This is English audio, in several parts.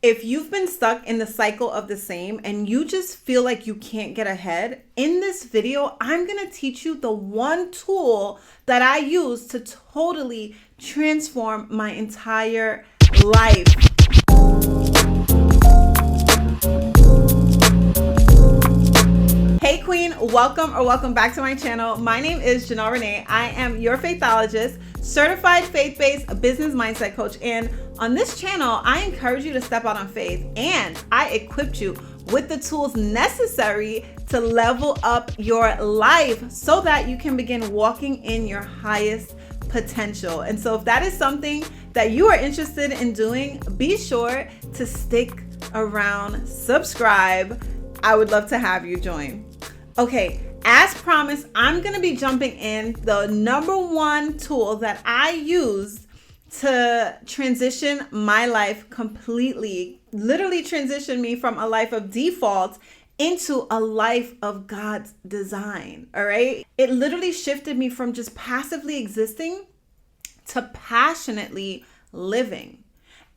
If you've been stuck in the cycle of the same and you just feel like you can't get ahead, in this video, I'm going to teach you the one tool that I use to totally transform my entire life. Hey Queen, welcome back to my channel. My name is Janelle Renee. I am your faithologist, certified faith-based business mindset coach, and on this channel, I encourage you to step out on faith, and I equipped you with the tools necessary to level up your life so that you can begin walking in your highest potential. And so if that is something that you are interested in doing, be sure to stick around, subscribe. I would love to have you join. Okay, as promised, I'm going to be jumping in the number one tool that I use to transition my life completely, literally transition me from a life of default into a life of God's design. All right. It literally shifted me from just passively existing to passionately living.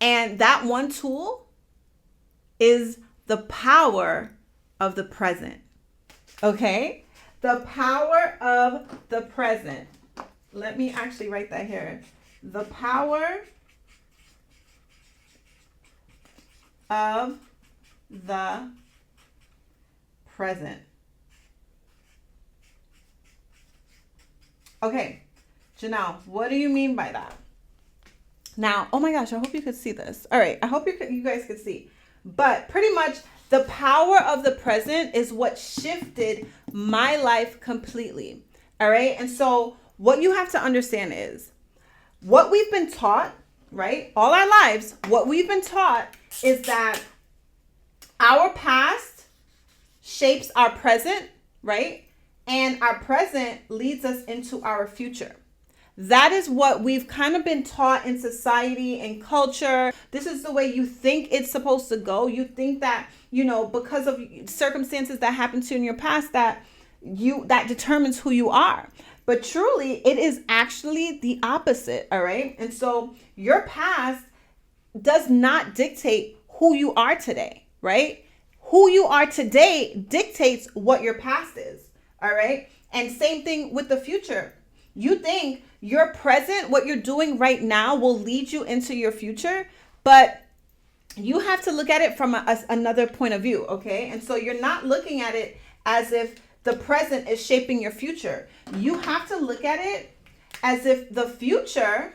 And that one tool is the power of the present. Okay. The power of the present. Let me actually write that here. The power of the present. Okay, Janelle, what do you mean by that? Now, oh my gosh, I hope you could see this. All right, I hope you guys could see. But pretty much the power of the present is what shifted my life completely. All right, and so what you have to understand is what we've been taught, right? All our lives, what we've been taught is that our past shapes our present, right? And our present leads us into our future. That is what we've kind of been taught in society and culture. This is the way you think it's supposed to go. You think that, because of circumstances that happened to you in your past, that determines who you are. But truly, it is actually the opposite, all right? And so your past does not dictate who you are today, right? Who you are today dictates what your past is, all right? And same thing with the future. You think your present, what you're doing right now, will lead you into your future, but you have to look at it from another point of view, okay? And so you're not looking at it as if the present is shaping your future. You have to look at it as if the future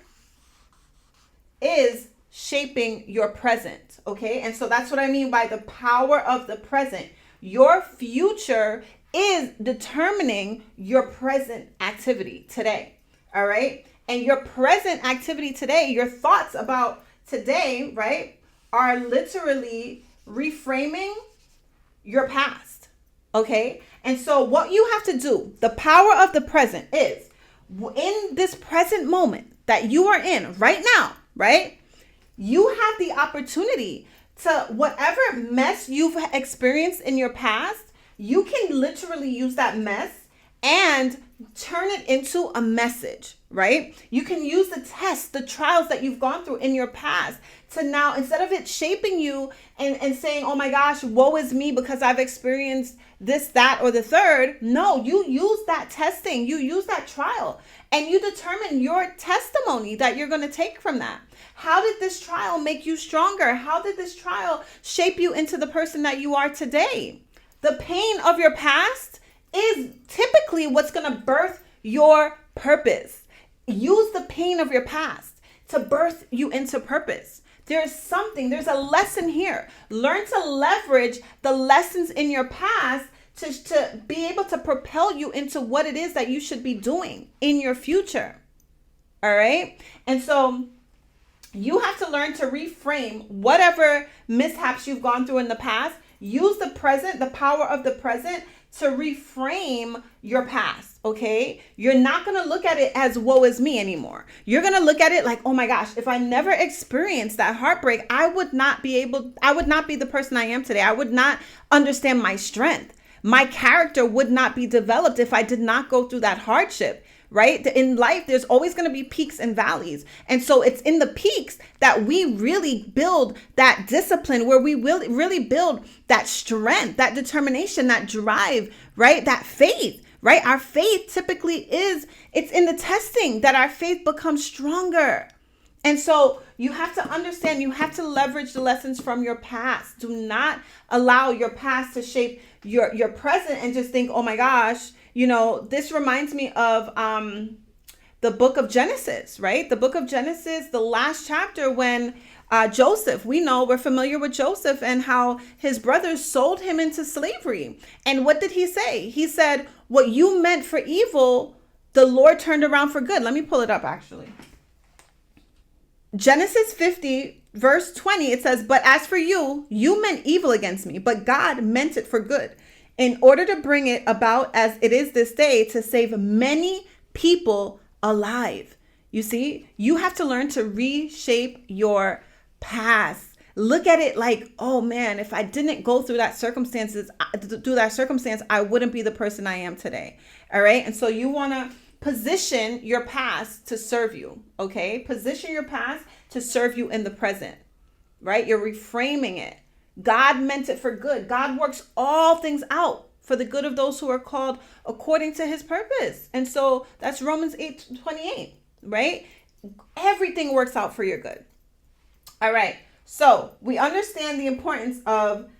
is shaping your present, okay? And so that's what I mean by the power of the present. Your future is determining your present activity today, all right? And your present activity today, your thoughts about today, right, are literally reframing your past, okay? And so what you have to do, the power of the present, is in this present moment that you are in right now, right? You have the opportunity to, whatever mess you've experienced in your past, you can literally use that mess and turn it into a message, right? You can use the tests, the trials that you've gone through in your past to now, instead of it shaping you and saying, oh my gosh, woe is me because I've experienced this, that, or the third. No, you use that testing, you use that trial, and you determine your testimony that you're going to take from that. How did this trial make you stronger? How did this trial shape you into the person that you are today? The pain of your past is typically what's going to birth your purpose. Use the pain of your past to birth you into purpose. There's a lesson here. Learn to leverage the lessons in your past to be able to propel you into what it is that you should be doing in your future. All right? And so you have to learn to reframe whatever mishaps you've gone through in the past. Use the present, the power of the present, to reframe your past, okay? You're not going to look at it as woe is me anymore. You're going to look at it like, oh my gosh, if I never experienced that heartbreak, I would not be the person I am today. I would not understand my strength. My character would not be developed if I did not go through that hardship. right? In life, there's always going to be peaks and valleys. And so it's in the peaks that we really build that discipline, where we will really build that strength, that determination, that drive, right? That faith, right? Our faith typically it's in the testing that our faith becomes stronger. And so you have to understand, you have to leverage the lessons from your past. Do not allow your past to shape your present and just think, oh my gosh, this reminds me of the book of Genesis, right? The book of Genesis, the last chapter, when Joseph, we're familiar with Joseph and how his brothers sold him into slavery. And what did he say? He said, what you meant for evil, the Lord turned around for good. Let me pull it up actually. Genesis 50, verse 20, it says, but as for you, you meant evil against me, but God meant it for good, in order to bring it about as it is this day, to save many people alive. You see, you have to learn to reshape your past. Look at it like, oh man, if I didn't go through that circumstance, I wouldn't be the person I am today. All right. And so you want to position your past to serve you, okay? Position your past to serve you in the present, right? You're reframing it. God meant it for good. God works all things out for the good of those who are called according to his purpose. And so that's Romans 8:28, right? Everything works out for your good. All right. So we understand the importance of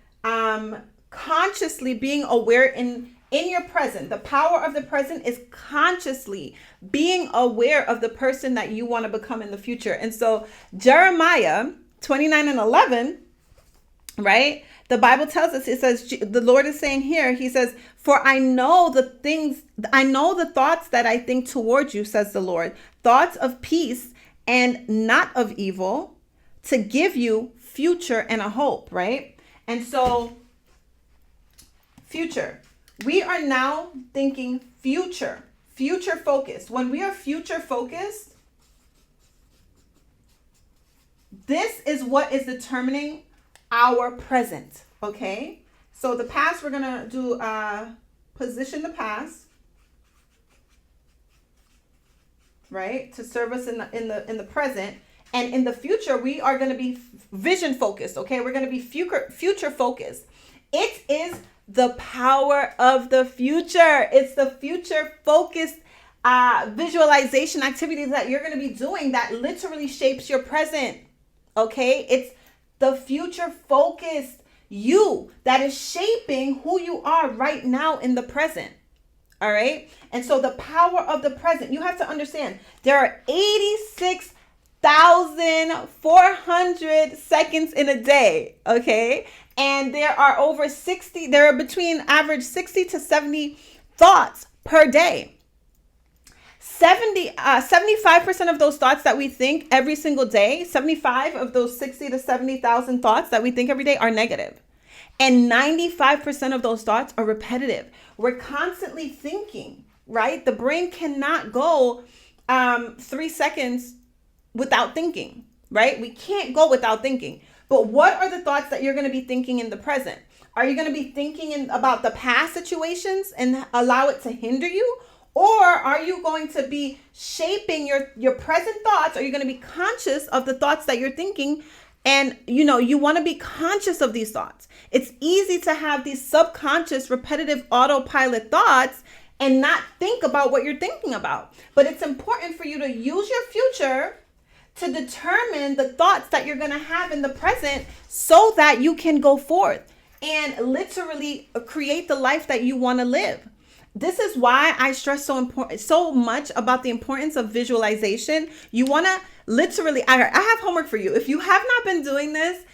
consciously being aware in your present. The power of the present is consciously being aware of the person that you want to become in the future. And so Jeremiah 29:11, right? The Bible tells us, it says, the Lord is saying here, he says, for I know the thoughts that I think toward you, says the Lord, thoughts of peace and not of evil, to give you future and a hope, right? And so future. We are now thinking future focused. When we are future focused, this is what is determining our present, okay? So the past, we're going to do position the past, right? To serve us in the present. And in the future, we are going to be vision focused, okay? We're going to be future focused. It is the power of the future. It's the future focused visualization activities that you're going to be doing that literally shapes your present. Okay. It's the future focused you that is shaping who you are right now in the present. All right. And so the power of the present, you have to understand there are 86,400 seconds in a day. Okay. And there are between average 60 to 70 thoughts per day. 75% of those thoughts that we think every single day, 75 of those 60 to 70,000 thoughts that we think every day are negative. And 95% of those thoughts are repetitive. We're constantly thinking, right? The brain cannot go 3 seconds without thinking, right? We can't go without thinking. But what are the thoughts that you're going to be thinking in the present? Are you going to be thinking about the past situations and allow it to hinder you? Or are you going to be shaping your present thoughts? Are you going to be conscious of the thoughts that you're thinking? And, you want to be conscious of these thoughts. It's easy to have these subconscious, repetitive autopilot thoughts and not think about what you're thinking about. But it's important for you to use your future to determine the thoughts that you're going to have in the present so that you can go forth and literally create the life that you want to live. This is why I stress so much about the importance of visualization. You want to literally, I have homework for you. If you have not been doing this,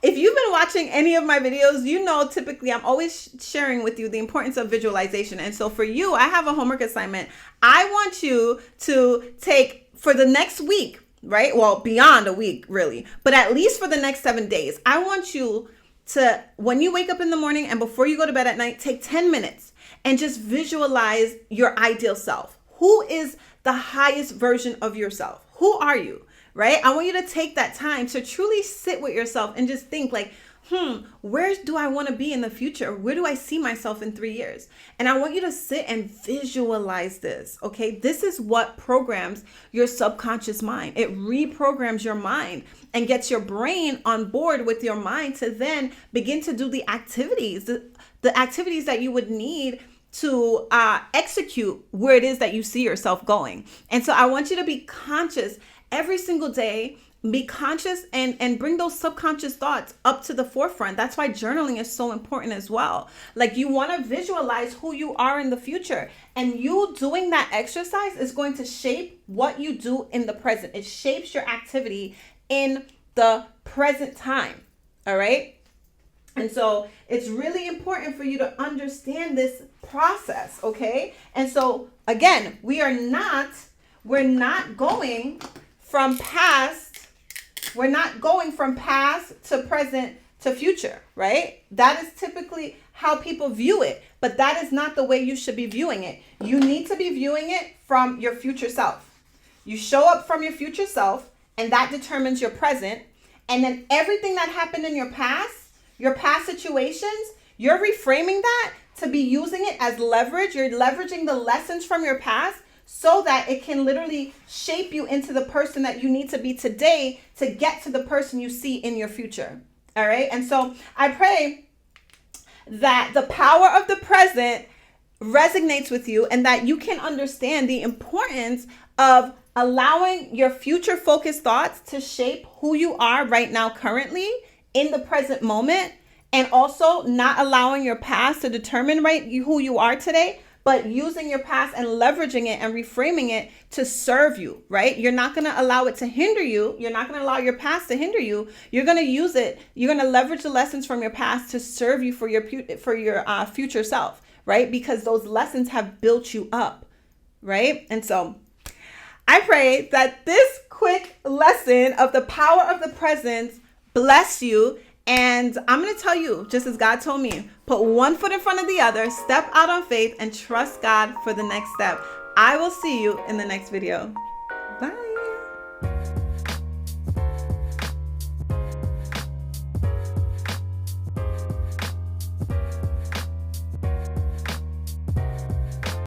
if you've been watching any of my videos, typically I'm always sharing with you the importance of visualization. And so for you, I have a homework assignment. I want you to take for the next week, right? Well, beyond a week, really, but at least for the next 7 days, I want you to, when you wake up in the morning and before you go to bed at night, take 10 minutes and just visualize your ideal self. Who is the highest version of yourself? Who are you, right? I want you to take that time to truly sit with yourself and just think like, where do I want to be in the future? Where do I see myself in 3 years? And I want you to sit and visualize this, okay? This is what programs your subconscious mind. It reprograms your mind and gets your brain on board with your mind to then begin to do the activities, the activities that you would need to execute where it is that you see yourself going. And so I want you to be conscious every single day. Be conscious and bring those subconscious thoughts up to the forefront. That's why journaling is so important as well. Like, you want to visualize who you are in the future, and you doing that exercise is going to shape what you do in the present. It shapes your activity in the present time. All right. And so it's really important for you to understand this process. Okay. And so again, we're not going from past to present to future, right? That is typically how people view it, but that is not the way you should be viewing it. You need to be viewing it from your future self. You show up from your future self, and that determines your present. And then everything that happened in your past situations, you're reframing that to be using it as leverage. You're leveraging the lessons from your past so that it can literally shape you into the person that you need to be today to get to the person you see in your future. All right. And so I pray that the power of the present resonates with you, and that you can understand the importance of allowing your future focused thoughts to shape who you are right now, currently in the present moment, and also not allowing your past to determine who you are today, but using your past and leveraging it and reframing it to serve you, right? You're not going to allow it to hinder you. You're not going to allow your past to hinder you. You're going to use it. You're going to leverage the lessons from your past to serve you for your future self, right? Because those lessons have built you up, right? And so I pray that this quick lesson of the power of the present bless you. And I'm going to tell you, just as God told me, put one foot in front of the other, step out on faith, and trust God for the next step. I will see you in the next video. Bye.